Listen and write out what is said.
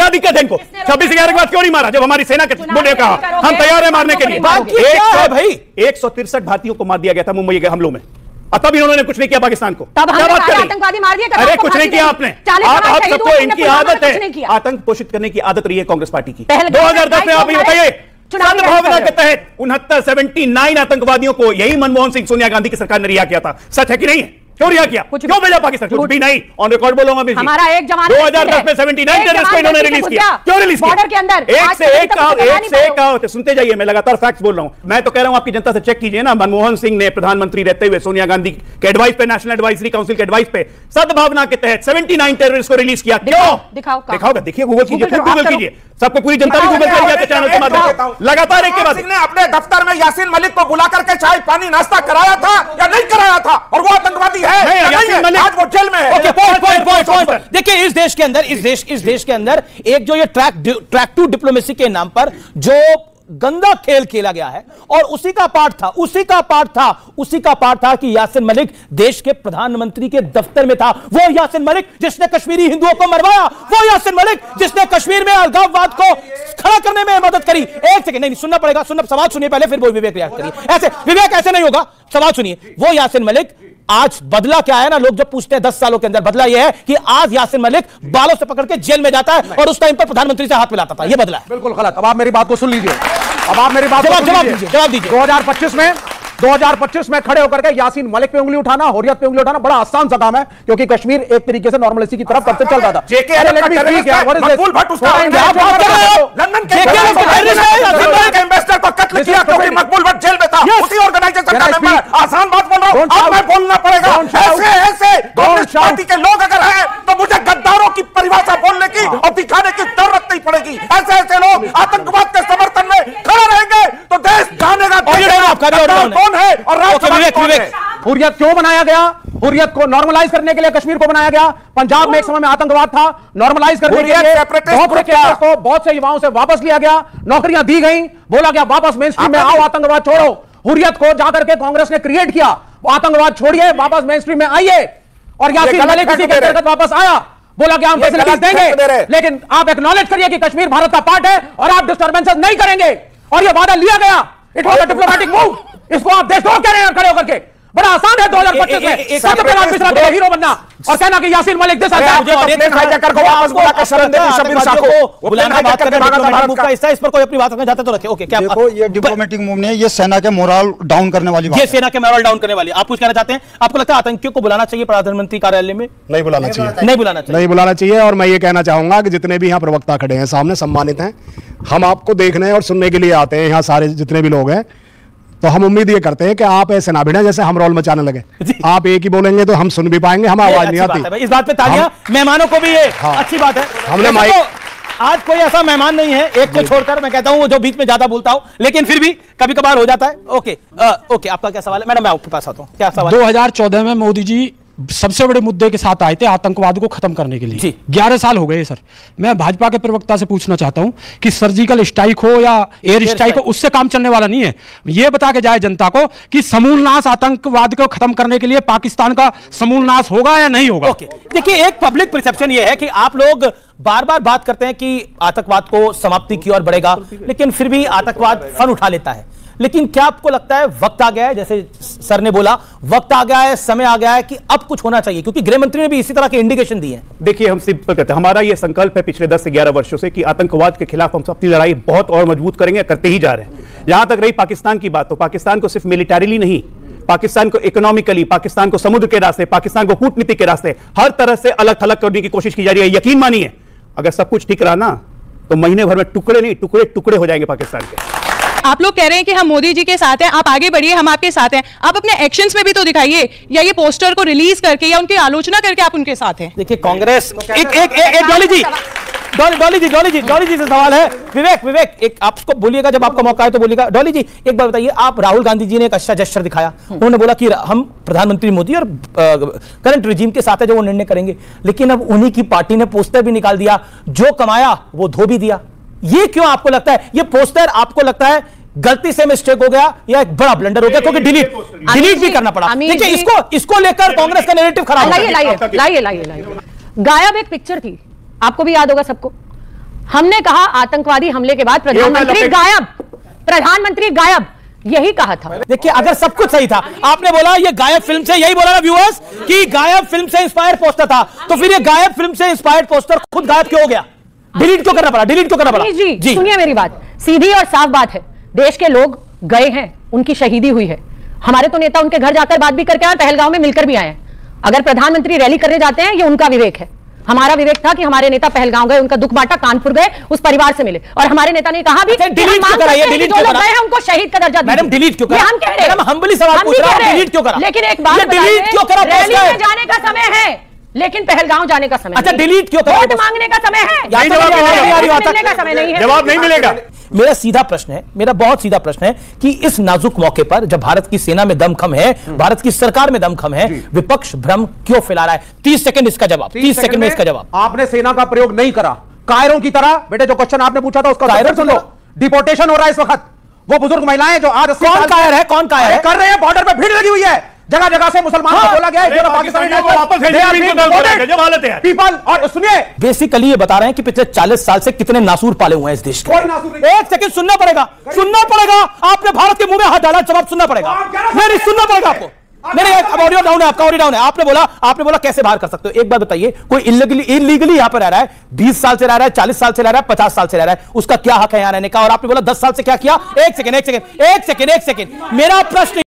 क्या दिक्कत है इनको? 26/11 के बाद क्यों नहीं मारा? जब हमारी सेना के मुंडे कहा हम तैयार है मारने के लिए। 163 भारतीयों को मार दिया गया था मुंबई के हमलों में, तब इन्होंने कुछ नहीं किया पाकिस्तान को। तब क्या बात कर रहे हैं? आतंकवादी मार दिए, अरे कुछ नहीं किया आपने। आप सबको इनकी आदत है, आतंक पोषित करने की आदत रही है कांग्रेस पार्टी की। 2010 में आप ये बताइए, सद्भावना के तहत 79 आतंकवादियों को यही मनमोहन सिंह, सोनिया गांधी की सरकार ने रिहा किया था। सच है कि नहीं है? क्यों रिहा किया? क्यों भेजा पाकिस्तान? कुछ भी नहीं, ऑन रिकॉर्ड बोलूंगा मैं। हमारा एक जवान 2010 में 79 टेररिस्ट को इन्होंने रिलीज किया। क्यों रिलीज किया? बॉर्डर के अंदर एक से एक कहावत। सुनते जाइए, मैं लगातार फैक्ट्स बोल रहा हूं। मैं तो कह रहा हूं आपकी जनता से चेक कीजिए ना। मनमोहन सिंह ने प्रधानमंत्री रहते हुए सोनिया गांधी के एडवाइस पे, नेशनल एडवाइजरी काउंसिल के एडवाइस पे सद्भावना के तहत 79 टेररिस्ट को रिलीज किया। क्यों? दिखाओ, देखिए, गूगल कीजिए, गूगल कीजिए, सबको पूरी जनता भी गूगल करिए चैनल के माध्यम से। लगातार एक के बाद ने अपने दफ्तर में यासीन मलिक को बुला करके चाय पानी नाश्ता कराया था या नहीं कराया था? और वो आतंकवादी है, आज वो जेल में है। देखिए, इस देश के अंदर एक जो ये ट्रैक टू डिप्लोमेसी के नाम पर जो गंदा खेल खेला गया है, और उसी का पार्ट था कि यासीन मलिक देश के प्रधानमंत्री के दफ्तर में था। वो यासीन मलिक जिसने कश्मीरी हिंदुओं को मरवाया, वो यासीन मलिक जिसने कश्मीर में अलगाववाद को खड़ा करने में मदद करी। एक सेकंड, नहीं सुनना पड़ेगा, सवाल सुनिए पहले, फिर वो विवेक रिएक्ट करिए। ऐसे विवेक ऐसे नहीं होगा, सवाल सुनिए। वो यासीन मलिक आज बदला क्या है ना, लोग जब पूछते हैं 10 सालों के अंदर, बदला यह है कि आज यासीन मलिक बालों से पकड़ के जेल में जाता है और उस टाइम पर प्रधानमंत्री से हाथ मिलाता था। यह बदला है। बिल्कुल गलत। अब आप मेरी बात को सुन लीजिए, जवाब दीजिए। 2025 में खड़े होकर के यासीन मलिक पे उंगली उठाना, हुर्रियत पे उंगली उठाना बड़ा आसान सा काम है, क्योंकि कश्मीर एक तरीके से नॉर्मलिसी की तरफ कब से चल रहा था। मकबूल भट्ट उसका लंदन के इन्वेस्टर को कत्ल किया क्योंकि मकबूल भट्ट जेल में था, उसी ऑर्गेनाइजेशन का मेंबर। आसान बात बोल रहा हूं, अब मैं बोलना पड़ेगा। ऐसे कांग्रेस पार्टी के लोग अगर हैं तो मुझे गद्दारों की परिभाषा बोलने की और दिखाने की जरूरत नहीं पड़ेगी। ऐसे लोग आतंकवाद के समर्थन में खड़े रहेंगे तो देश जानेगा कौन है और हुर्रियत क्यों बनाया गया। हुर्रियत को नॉर्मलाइज करने के लिए कश्मीर को बनाया गया। पंजाब में एक समय में आतंकवाद था, नॉर्मलाइज करने के लिए बहुत से युवाओं से वापस लिया गया, नौकरियां दी गई, बोला गया वापस मेन स्ट्रीम में आओ, आतंकवाद छोड़ो। हुर्रियत को जाकर के कांग्रेस ने क्रिएट किया, आतंकवाद छोड़िए, वापस मेन स्ट्रीम में आइए। और यासीन मलिक इसी के अंतर्गत वापस आया, बोला कि हम फैसिलिटीज देंगे, लेकिन आप एक्नॉलेज करिए कि कश्मीर भारत का पार्ट है और आप डिस्टर्बेंसेस नहीं करेंगे। और यह वादा लिया गया, it was a diplomatic move. इसको आप देशद्रोह कह रहे हैं खड़े होकर के। बड़ा आसान है 2025 में सबसे पहले मिश्रा के हीरो बनना और कहना कि यासीन मलिक दिस हाईजैकर को वापस बुला कर शरण देनी शबीर शाह को बुलाना, बात करके भारत का हिस्सा। इस पर कोई अपनी बात रखना चाहते तो रखे। ओके, क्या देखो, ये डिप्लोमेटिक मूव नहीं है, ये सेना के मोरल डाउन करने वाली बात है। ये सेना के मोरल डाउन करने वाली। आप कुछ कहना चाहते हैं? आपको लगता है आतंकियों को बुलाना चाहिए प्रधानमंत्री कार्यालय में? नहीं बुलाना चाहिए। और मैं ये कहना चाहूंगा कि जितने भी यहाँ प्रवक्ता खड़े हैं सामने, सम्मानित हैं, हम आपको देखने और सुनने के लिए आते हैं यहाँ सारे जितने भी लोग हैं, तो हम उम्मीद ये करते हैं कि आप ऐसे ना भिड़े जैसे हम रोल मचाने लगे। आप एक ही बोलेंगे तो हम सुन भी पाएंगे, हम आवाज नहीं आती। इस बात पे तालियां मेहमानों को भी, ये अच्छी बात है। हमने आज कोई ऐसा मेहमान नहीं है, एक को छोड़कर, मैं कहता हूं वो जो बीच में ज्यादा बोलता हूं, लेकिन फिर भी कभी कभार हो जाता है। ओके, आपका क्या सवाल है? मैडम, मैं आपके पास आता हूं, क्या सवाल? 2014 में मोदी जी सबसे बड़े मुद्दे के साथ आए थे, आतंकवाद को खत्म करने के लिए। 11 साल हो गए सर। मैं भाजपा के प्रवक्ता से पूछना चाहता हूं कि सर्जिकल स्ट्राइक हो या एयर स्ट्राइक हो, उससे काम चलने वाला नहीं है। यह बता के जाए जनता को कि समूल नाश, आतंकवाद को खत्म करने के लिए पाकिस्तान का समूल नाश होगा या नहीं होगा। देखिए, एक पब्लिक परसेप्शन यह है कि आप लोग बार बार बात करते हैं कि आतंकवाद को समाप्ति की ओर बढ़ेगा, लेकिन फिर भी आतंकवाद फन उठा लेता है। लेकिन क्या आपको लगता है वक्त आ गया है, जैसे सर ने बोला, वक्त आ गया है, समय आ गया है कि अब कुछ होना चाहिए? क्योंकि गृह मंत्री ने भी इसी तरह के इंडिकेशन दिए हैं। देखिए, हम सिंपल कहते हैं, हमारा यह संकल्प है पिछले 10 से 11 वर्षों से कि आतंकवाद के खिलाफ हम अपनी लड़ाई बहुत और मजबूत करेंगे, करते ही जा रहे हैं। यहां तक रही पाकिस्तान की बात, तो पाकिस्तान को सिर्फ मिलिटरीली नहीं, पाकिस्तान को इकोनॉमिकली, पाकिस्तान को समुद्र के रास्ते, पाकिस्तान को कूटनीति के रास्ते, हर तरह से अलग थलग करने की कोशिश की जा रही है। यकीन मानिए, अगर सब कुछ ठीक रहा ना तो महीने भर में टुकड़े नहीं, टुकड़े टुकड़े हो जाएंगे पाकिस्तान के। आप लोग कह रहे हैं कि हम मोदी जी के साथ हैं, आप आगे बढ़िए, हम आपके साथ हैं। आप अपने एक्शंस में भी तो दिखाइए, या ये पोस्टर को रिलीज करके या उनकी आलोचना करके आप उनके साथ हैं। देखिए, कांग्रेस डॉली जी से सवाल है। विवेक एक आपको बोलिएगा, जब आपका मौका है तो बोलिएगा। डॉली जी, एक बार बताइए, आप राहुल गांधी जी ने एक अच्छा जेस्चर दिखाया, उन्होंने बोला कि हम प्रधानमंत्री मोदी और करंट रिजीम के साथ है जो वो निर्णय करेंगे, लेकिन अब उन्हीं की पार्टी ने पोस्टर भी निकाल दिया, जो कमाया वो धो भी दिया। ये क्यों आपको लगता है? ये पोस्टर आपको लगता है गलती से मिस्टेक हो गया या एक बड़ा ब्लंडर हो गया, क्योंकि डिलीट भी करना पड़ा? देखिए, इसको लेकर कांग्रेस का नैरेटिव खराब है। लाइए गायब एक पिक्चर थी, आपको भी याद होगा सबको। हमने कहा आतंकवादी हमले के बाद प्रधानमंत्री गायब, प्रधानमंत्री गायब, यही कहा था। देखिए अगर सब कुछ सही था, आपने बोला ये गायब फिल्म से, यही बोला ना व्यूअर्स कि गायब फिल्म से इंस्पायर्ड पोस्टर था, तो फिर ये गायब फिल्म से इंस्पायर्ड पोस्टर खुद गायब क्यों हो गया? डिलीट क्यों करना पड़ा? डिलीट क्यों करना पड़ा? जी सुनिए मेरी बात, सीधी और साफ बात है, देश के लोग गए हैं, उनकी शहीदी हुई है, हमारे तो नेता उनके घर जाकर बात भी करके आए, पहलगांव में मिलकर भी आए। अगर प्रधानमंत्री रैली करने जाते हैं ये उनका विवेक है, हमारा विवेक था कि हमारे नेता पहलगांव गए, उनका दुख बांटा, कानपुर गए, उस परिवार से मिले, और हमारे नेता ने कहा भी डिलीट क्यों करा? ये डिलीट क्यों करा? उनको शहीद का दर्जा मैडम डिलीट क्यों करा? हम कह रहे हैं, हम हम्बली सवाल पूछ रहे हैं, डिलीट क्यों करा? लेकिन एक बात डिलीट क्यों करा? रैली में जाने का समय है लेकिन पहलगांव जाने का समय। अच्छा डिलीट क्यों करा? वोट मांगने का समय है, मिलने का समय नहीं है। जवाब नहीं मिलेगा। मेरा सीधा प्रश्न है, मेरा बहुत सीधा प्रश्न है कि इस नाजुक मौके पर जब भारत की सेना में दमखम है, भारत की सरकार में दमखम है, विपक्ष भ्रम क्यों फैला रहा है? 30 सेकंड इसका जवाब, 30 सेकंड में इसका जवाब। आपने सेना का प्रयोग नहीं करा, कायरों की तरह। बेटे जो क्वेश्चन आपने पूछा था उसका कायरों सुन लो। डिपोर्टेशन हो रहा है इस वक्त, वो बुजुर्ग महिलाएं जो आज कौन कायर है? कौन कायर है? कर रहे हैं, बॉर्डर पे भीड़ लगी हुई है, जगह जगह से मुसलमानों को बोला गया है पीपल। और सुनिए बेसिकली ये बता रहे हैं कि पिछले 40 साल से कितने नासूर पाले हुए हैं इस देश के। एक सेकंड सुनना पड़ेगा, सुनना पड़ेगा, आपने भारत के मुंह में हाथ डाला, जवाब सुनना पड़ेगा, नहीं सुनना पड़ेगा आपको। नहीं अब ऑडियो डाउन है आपका, ऑडियो डाउन है। आपने बोला कैसे बाहर कर सकते हो? एक बात बताइए, कोई इलीगली यहां पर रह रहा है, 20 साल से रह रहा है, 40 साल से रह रहा है, 50 साल से रह रहा है, उसका क्या हक है यहां रहने का? और आपने बोला 10 साल से क्या किया? एक सेकंड मेरा प्रश्न